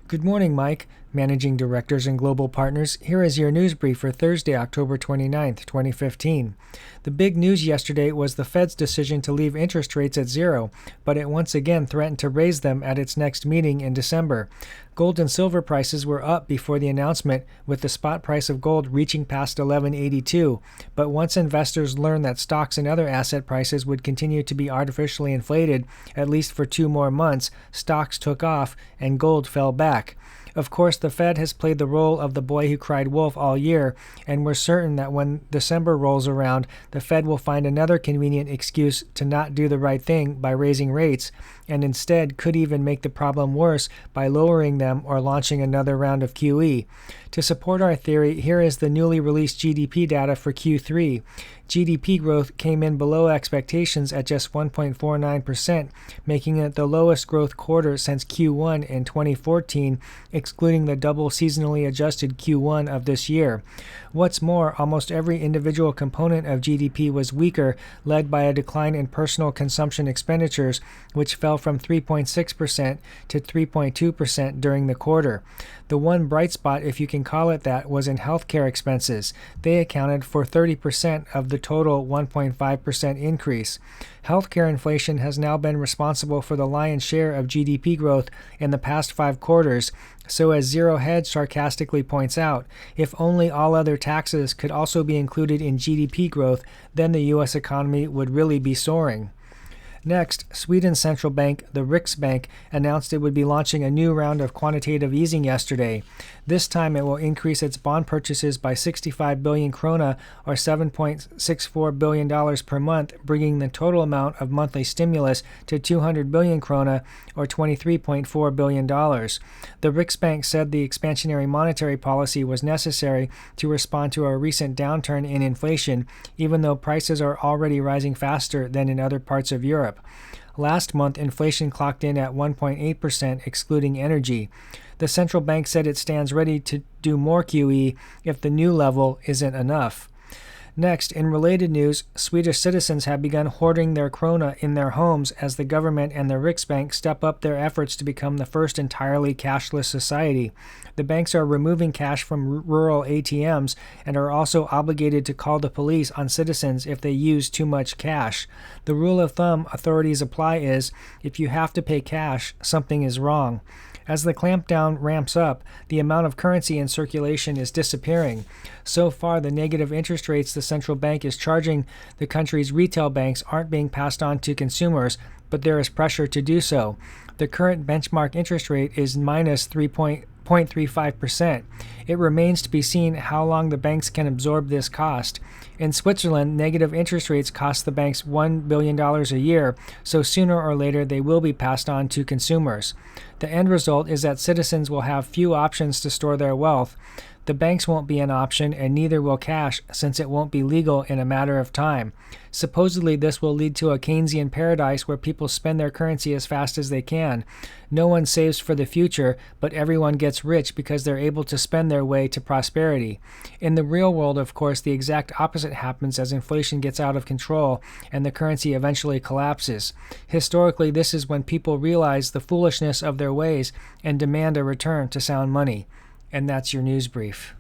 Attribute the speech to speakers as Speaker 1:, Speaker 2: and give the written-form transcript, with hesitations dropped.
Speaker 1: Good morning, Mike, Managing Directors and Global Partners. Here is your news brief for Thursday, October 29th, 2015. The big news yesterday was the Fed's decision to leave interest rates at zero, but it once again threatened to raise them at its next meeting in December. Gold and silver prices were up before the announcement, with the spot price of gold reaching past $11.82. But once investors learned that stocks and other asset prices would continue to be artificially inflated, at least for 2 more months, stocks took off and gold fell back. Of course, the Fed has played the role of the boy who cried wolf all year, and we're certain that when December rolls around, the Fed will find another convenient excuse to not do the right thing by raising rates, and instead could even make the problem worse by lowering them or launching another round of QE. To support our theory, here is the newly released GDP data for Q3. GDP growth came in below expectations at just 1.49%, making it the lowest growth quarter since Q1 in 2014, excluding the double seasonally adjusted Q1 of this year. What's more, almost every individual component of GDP was weaker, led by a decline in personal consumption expenditures, which fell from 3.6% to 3.2% during the quarter. The one bright spot, if you can call it that, was in healthcare expenses. They accounted for 30% of the total 1.5% increase. Healthcare inflation has now been responsible for the lion's share of GDP growth in the past 5 quarters. So as Zero Hedge sarcastically points out, if only all other taxes could also be included in GDP growth, then the U.S. economy would really be soaring. Next, Sweden's central bank, the Riksbank, announced it would be launching a new round of quantitative easing yesterday. This time it will increase its bond purchases by 65 billion krona, or $7.64 billion per month, bringing the total amount of monthly stimulus to 200 billion krona, or $23.4 billion. The Riksbank said the expansionary monetary policy was necessary to respond to a recent downturn in inflation, even though prices are already rising faster than in other parts of Europe. Last month, inflation clocked in at 1.8%, excluding energy. The central bank said it stands ready to do more QE if the new level isn't enough. Next, in related news, Swedish citizens have begun hoarding their krona in their homes as the government and the Riksbank step up their efforts to become the first entirely cashless society. The banks are removing cash from rural ATMs and are also obligated to call the police on citizens if they use too much cash. The rule of thumb authorities apply is, if you have to pay cash, something is wrong. As the clampdown ramps up, the amount of currency in circulation is disappearing. So far, the negative interest rates the central bank is charging the country's retail banks aren't being passed on to consumers, but there is pressure to do so. The current benchmark interest rate is minus 3.35%. It remains to be seen how long the banks can absorb this cost. In Switzerland, negative interest rates cost the banks $1 billion a year, so sooner or later they will be passed on to consumers. The end result is that citizens will have few options to store their wealth. The banks won't be an option, and neither will cash, since it won't be legal in a matter of time. Supposedly, this will lead to a Keynesian paradise where people spend their currency as fast as they can. No one saves for the future, but everyone gets rich because they're able to spend their way to prosperity. In the real world, of course, the exact opposite happens as inflation gets out of control and the currency eventually collapses. Historically, this is when people realize the foolishness of their ways and demand a return to sound money. And that's your news brief.